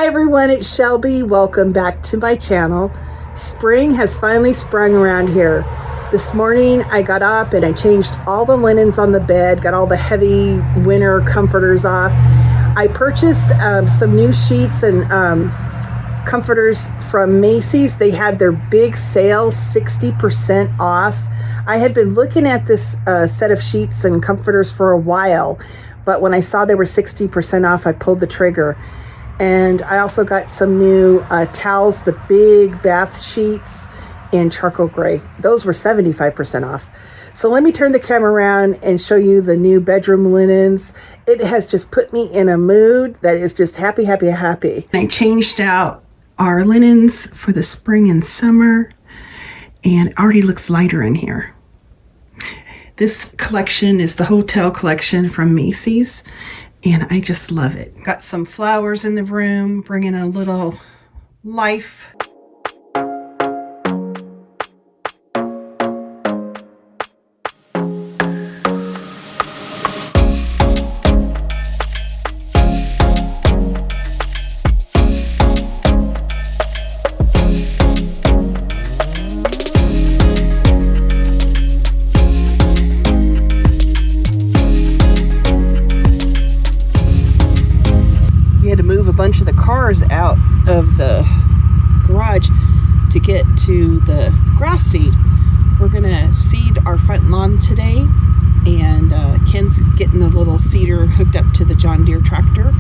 everyone, it's Shelby. Welcome back to my channel. Spring has finally sprung around here. This morning I got up and I changed all the linens on the bed, got all the heavy winter comforters off. I purchased some new sheets and comforters from Macy's. They had their big sale, 60% off. I had been looking at this set of sheets and comforters for a while, but when I saw they were 60% off, I pulled the trigger. And I also got some new towels, the big bath sheets in charcoal gray. Those were 75% off. So let me turn the camera around and show you the new bedroom linens. It has just put me in a mood that is just happy, happy, happy. I changed out our linens for the spring and summer, and it already looks lighter in here. This collection is the hotel collection from Macy's, and I just love it. Got some flowers in the room, bringing a little life. Bunch of the cars out of the garage to get to the grass seed. We're gonna seed our front lawn today, and Ken's getting the little seeder hooked up to the John Deere tractor,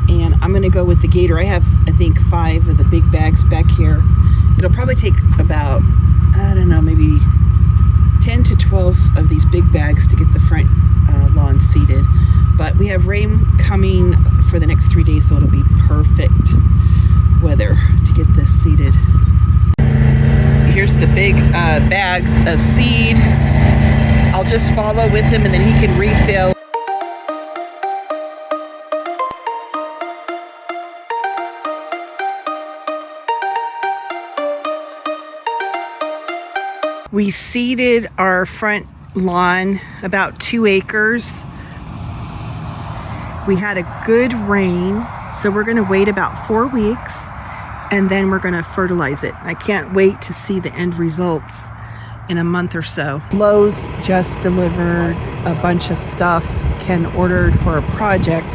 and I'm gonna go with the Gator. I have, I think, 5 of the big bags back here. It'll probably take about, I don't know, maybe 10 to 12 of these big bags to get the front lawn seeded. But we have rain coming for the next 3 days, so it'll be perfect weather to get this seeded. Here's the big bags of seed. I'll just follow with him and then he can refill. We seeded our front lawn, about 2 acres. We had a good rain, so we're gonna wait about 4 weeks and then we're gonna fertilize it. I can't wait to see the end results in a month or so. Lowe's just delivered a bunch of stuff Ken ordered for a project.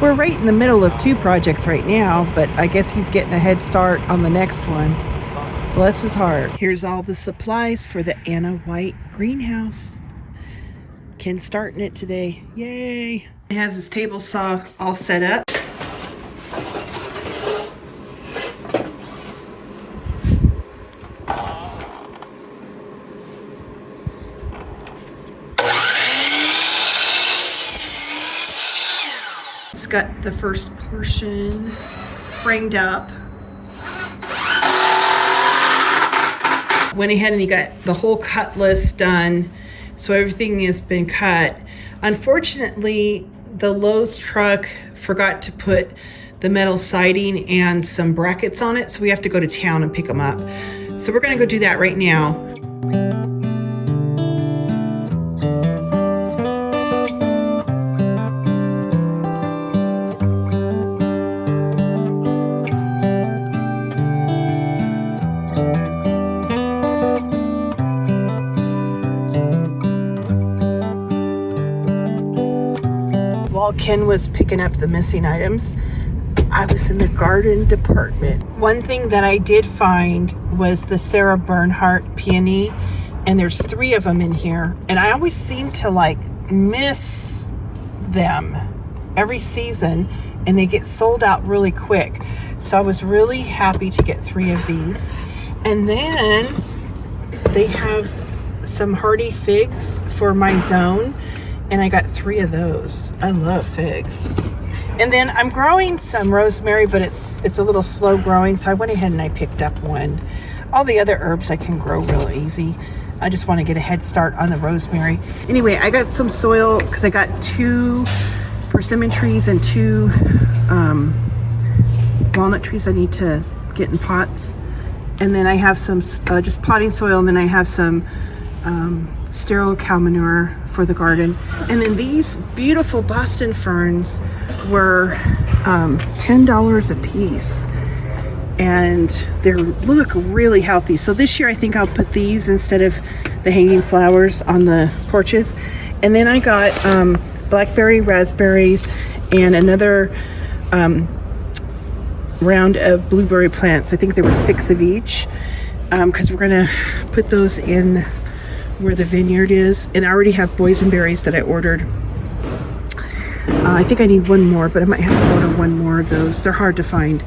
We're right in the middle of 2 projects right now, but I guess he's getting a head start on the next one. Bless his heart. Here's all the supplies for the Anna White greenhouse. Ken's starting it today. Yay! He has his table saw all set up. It's got the first portion framed up. Went ahead and he got the whole cut list done, so everything has been cut. Unfortunately, the Lowe's truck forgot to put the metal siding and some brackets on it, so we have to go to town and pick them up. So we're gonna go do that right now. While Ken was picking up the missing items, I was in the garden department. One thing that I did find was the Sarah Bernhardt peony, and there's 3 of them in here, and I always seem to like miss them every season, and they get sold out really quick. So I was really happy to get 3 of these. And then they have some hardy figs for my zone, and I got 3 of those. I love figs. And then I'm growing some rosemary, but it's a little slow growing, so I went ahead and I picked up 1. All the other herbs I can grow real easy. I just want to get a head start on the rosemary. Anyway, I got some soil because I got 2 persimmon trees and 2 walnut trees I need to get in pots. And then I have some just potting soil, and then I have some sterile cow manure for the garden. And then these beautiful Boston ferns were $10 a piece. And they look really healthy. So this year I think I'll put these instead of the hanging flowers on the porches. And then I got blackberry raspberries and another round of blueberry plants. I think there were 6 of each, because we're gonna put those in where the vineyard is. And I already have boysenberries that I ordered. I think I need one more, but I might have to order one more of those. They're hard to find.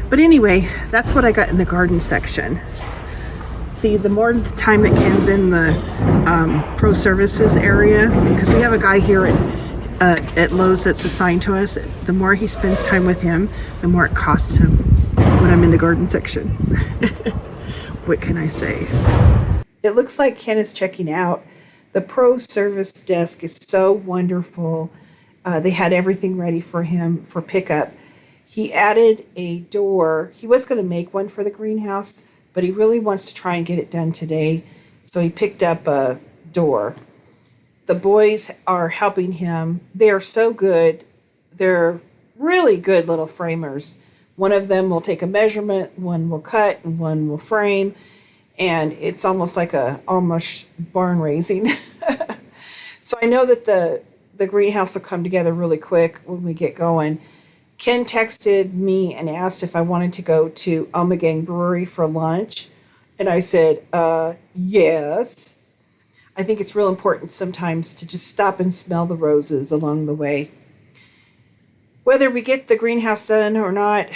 But anyway, that's what I got in the garden section. See, the more time that Ken's in the pro services area, because we have a guy here at Lowe's that's assigned to us, the more he spends time with him, the more it costs him when I'm in the garden section. What can I say? It looks like Ken is checking out. The pro service desk is so wonderful. They had everything ready for him for pickup. He added a door. He was going to make one for the greenhouse, but he really wants to try and get it done today. So he picked up a door. The boys are helping him. They are so good. They're really good little framers. One of them will take a measurement, one will cut, and one will frame. And it's almost like a Amish barn raising. So I know that the greenhouse will come together really quick when we get going. Ken texted me and asked if I wanted to go to Omegang Brewery for lunch. And I said, yes. I think it's real important sometimes to just stop and smell the roses along the way. Whether we get the greenhouse done or not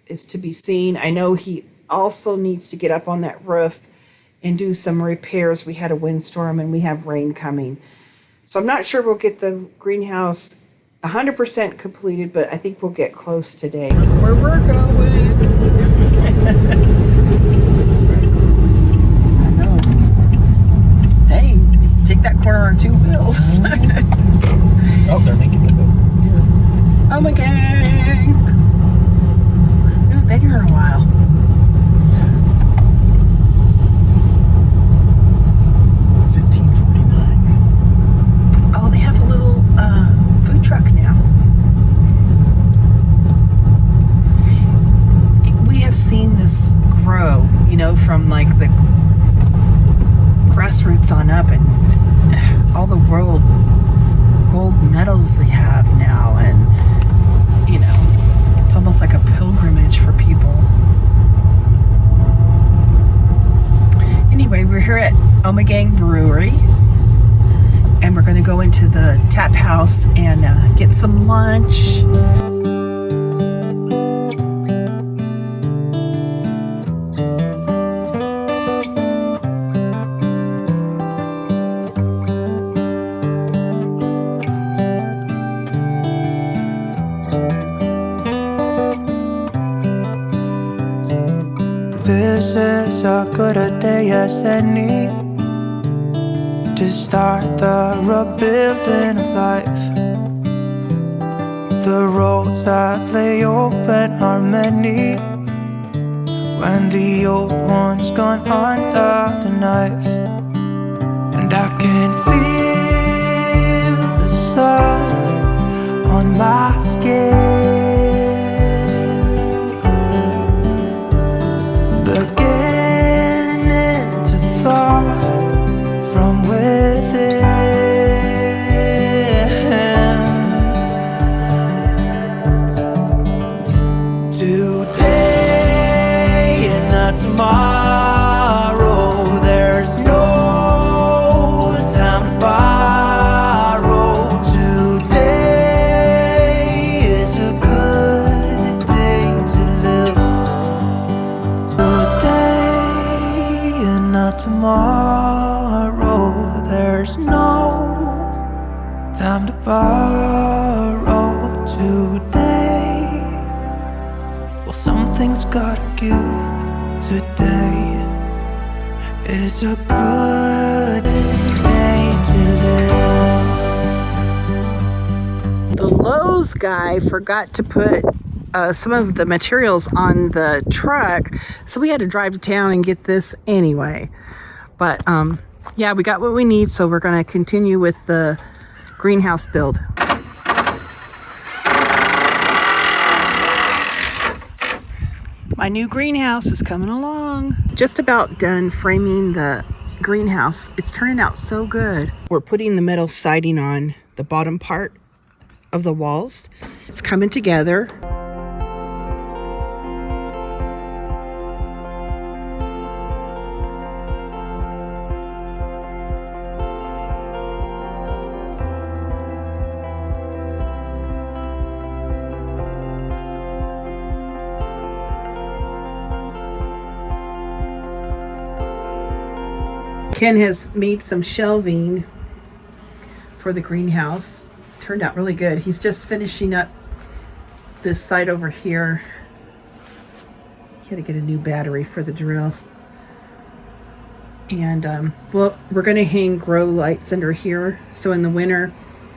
is to be seen. I know he also needs to get up on that roof and do some repairs. We had a windstorm and we have rain coming. So I'm not sure we'll get the greenhouse 100% completed, but I think we'll get close today. Look where we're going. I know. Dang, take that corner on 2 wheels. Oh, they're making the boat. Oh my gang. We haven't been here in a while. Truck now. We have seen this grow, from like the grassroots on up, and all the world gold medals they have now, and it's almost like a pilgrimage for people. Anyway, we're here at Omegang Brewery. And we're going to go into the tap house and get some lunch. This is as good a day as any to start the rebuilding of life. The roads that lay open are many when the old one's gone under the knife. And I can feel the sun on my skin, beginning to thaw from within. Today and not tomorrow, there's no time to borrow. Today is a good day to live. Today and not tomorrow, there's no time to borrow. Today, well, something's gotta give. Today is a good day to live. The Lowe's guy forgot to put some of the materials on the truck, so we had to drive to town and get this anyway. But yeah, we got what we need, so we're going to continue with the greenhouse build. My new greenhouse is coming along. Just about done framing the greenhouse. It's turning out so good. We're putting the metal siding on the bottom part of the walls. It's coming together. Ken has made some shelving for the greenhouse. Turned out really good. He's just finishing up this side over here. He had to get a new battery for the drill. And well, we're going to hang grow lights under here, so in the winter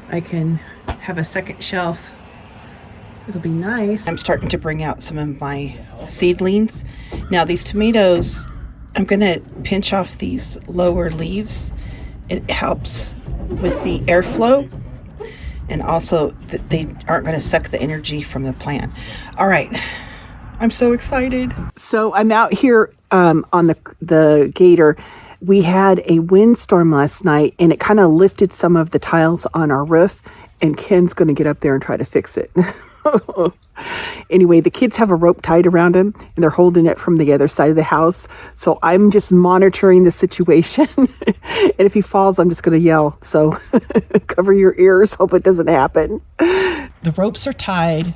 I can have a second shelf. It'll be nice. I'm starting to bring out some of my seedlings. Now these tomatoes, I'm going to pinch off these lower leaves. It helps with the airflow, and also that they aren't going to suck the energy from the plant. All right, I'm so excited. So I'm out here on the gator. We had a windstorm last night, and it kind of lifted some of the tiles on our roof, and Ken's going to get up there and try to fix it. Anyway, the kids have a rope tied around him, and they're holding it from the other side of the house. So I'm just monitoring the situation. And if he falls, I'm just going to yell. So cover your ears. Hope it doesn't happen. The ropes are tied.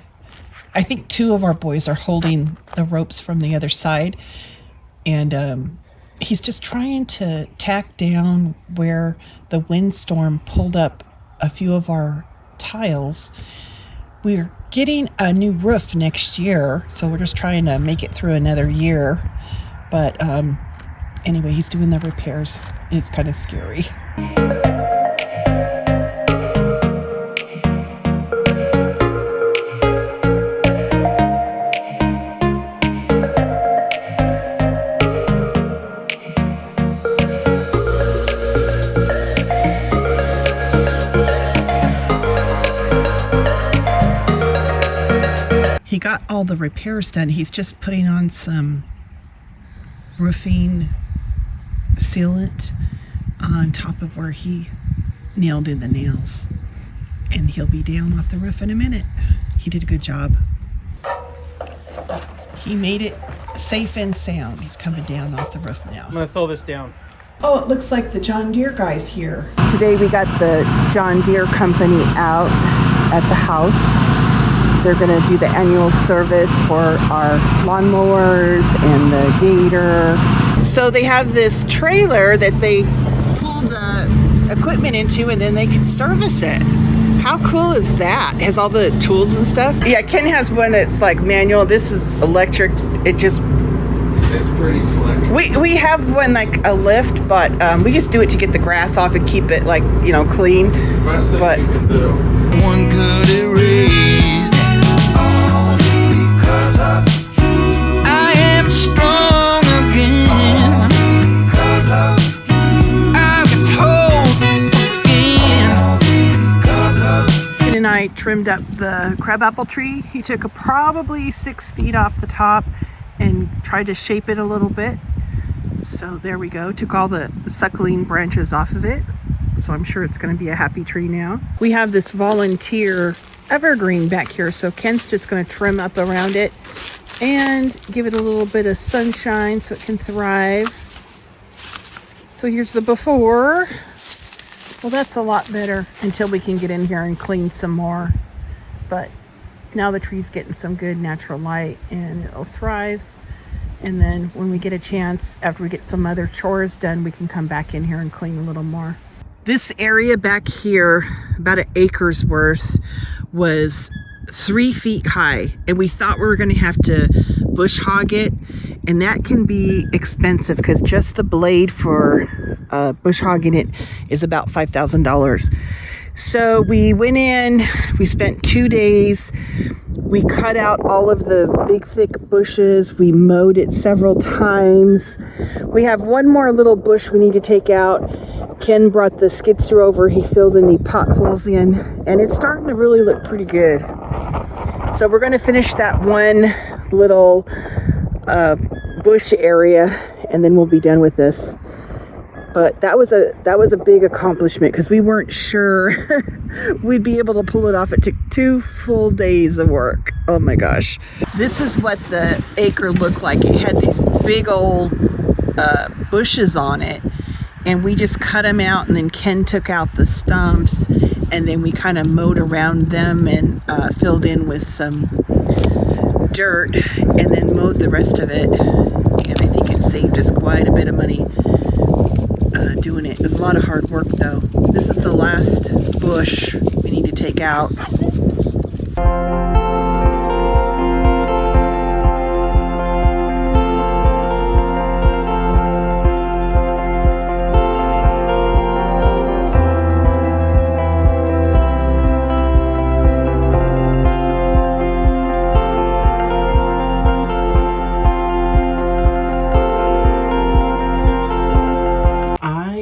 I think two of our boys are holding the ropes from the other side. And he's just trying to tack down where the windstorm pulled up a few of our tiles. We're getting a new roof next year, so we're just trying to make it through another year. But anyway, he's doing the repairs. It's kind of scary. He got all the repairs done. He's just putting on some roofing sealant on top of where he nailed in the nails. And he'll be down off the roof in a minute. He did a good job. He made it safe and sound. He's coming down off the roof now. I'm gonna throw this down. Oh, it looks like the John Deere guy's here. Today we got the John Deere company out at the house. They're going to do the annual service for our lawnmowers and the gator. So they have this trailer that they pull the equipment into, and then they can service it. How cool is that? It has all the tools and stuff. Yeah, Ken has one that's like manual. This is electric. It's pretty slick. We have one like a lift, but we just do it to get the grass off and keep it like, you know, clean. Best thing but you can do. One could erase all because of you. I am strong again because of you. I can hold again because of you. Ken and I trimmed up the crabapple tree. He took probably 6 feet off the top and tried to shape it a little bit. So there we go. Took all the suckling branches off of it. So I'm sure it's going to be a happy tree now. We have this volunteer evergreen back here. So Ken's just going to trim up around it and give it a little bit of sunshine so it can thrive. So here's the before. Well, that's a lot better until we can get in here and clean some more. But now the tree's getting some good natural light and it'll thrive. And then when we get a chance, after we get some other chores done, we can come back in here and clean a little more. This area back here, about an acre's worth, was 3 feet high. And we thought we were going to have to bush hog it. And that can be expensive because just the blade for bush hogging it is about $5,000. So we went in, we spent 2 days, we cut out all of the big thick bushes, we mowed it several times. We have one more little bush we need to take out. Ken brought the skid steer over, he filled any potholes in, and it's starting to really look pretty good. So we're going to finish that one little bush area, and then we'll be done with this. But that was a big accomplishment because we weren't sure we'd be able to pull it off. It took 2 full days of work. Oh my gosh. This is what the acre looked like. It had these big old bushes on it, and we just cut them out, and then Ken took out the stumps, and then we kind of mowed around them and filled in with some dirt, and then mowed the rest of it. And I think it saved us quite a bit of money doing it. It was a lot of hard work though. This is the last bush we need to take out.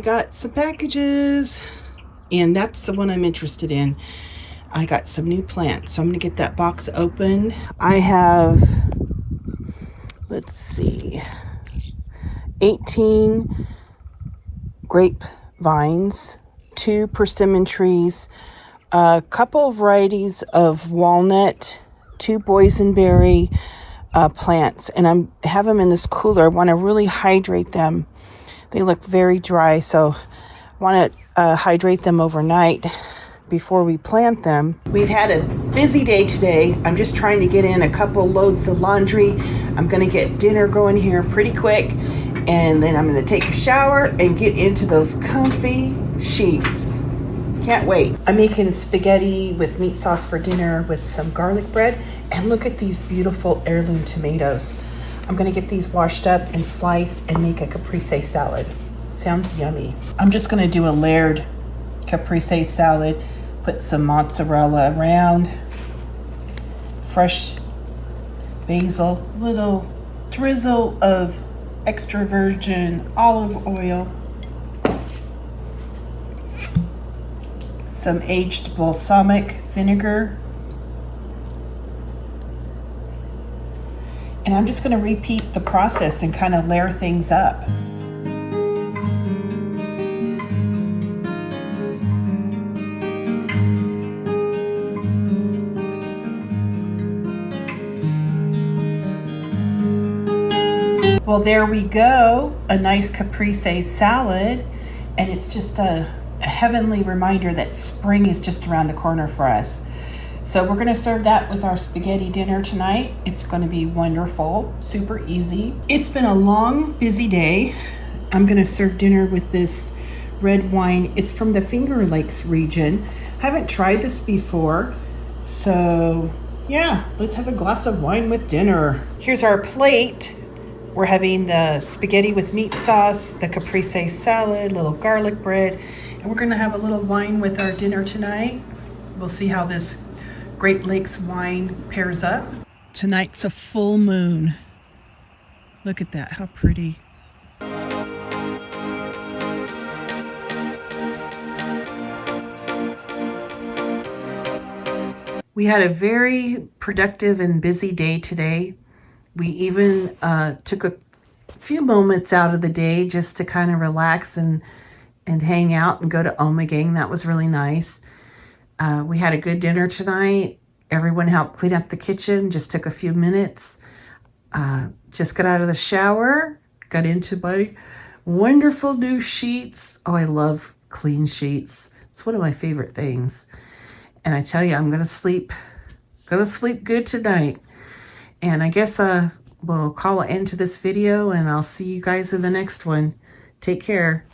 Got some packages, and that's the one I'm interested in. I got some new plants, so I'm gonna get that box open. I have, let's see, 18 grape vines, 2 persimmon trees, a couple of varieties of walnut, 2 boysenberry plants, and I have them in this cooler. I want to really hydrate them. They look very dry, so I want to hydrate them overnight before we plant them. We've had a busy day today. I'm just trying to get in a couple loads of laundry. I'm going to get dinner going here pretty quick, and then I'm going to take a shower and get into those comfy sheets. Can't wait. I'm making spaghetti with meat sauce for dinner with some garlic bread, and look at these beautiful heirloom tomatoes. I'm gonna get these washed up and sliced and make a caprese salad. Sounds yummy. I'm just gonna do a layered caprese salad, put some mozzarella around, fresh basil, little drizzle of extra virgin olive oil, some aged balsamic vinegar, and I'm just going to repeat the process and kind of layer things up. Well, there we go, a nice caprese salad, and it's just a heavenly reminder that spring is just around the corner for us. So we're gonna serve that with our spaghetti dinner tonight. It's gonna be wonderful, super easy. It's been a long, busy day. I'm gonna serve dinner with this red wine. It's from the Finger Lakes region. I haven't tried this before, so yeah, let's have a glass of wine with dinner. Here's our plate. We're having the spaghetti with meat sauce, the caprese salad, little garlic bread, and we're gonna have a little wine with our dinner tonight. We'll see how this Great Lakes wine pairs up. Tonight's a full moon. Look at that, how pretty. We had a very productive and busy day today. We even took a few moments out of the day just to kind of relax and hang out and go to Omegang. That was really nice. We had a good dinner tonight. Everyone helped clean up the kitchen, just took a few minutes. Just got out of the shower, got into my wonderful new sheets. Oh, I love clean sheets. It's one of my favorite things. And I tell you, I'm gonna sleep good tonight. And I guess we'll call an end to this video, and I'll see you guys in the next one. Take care.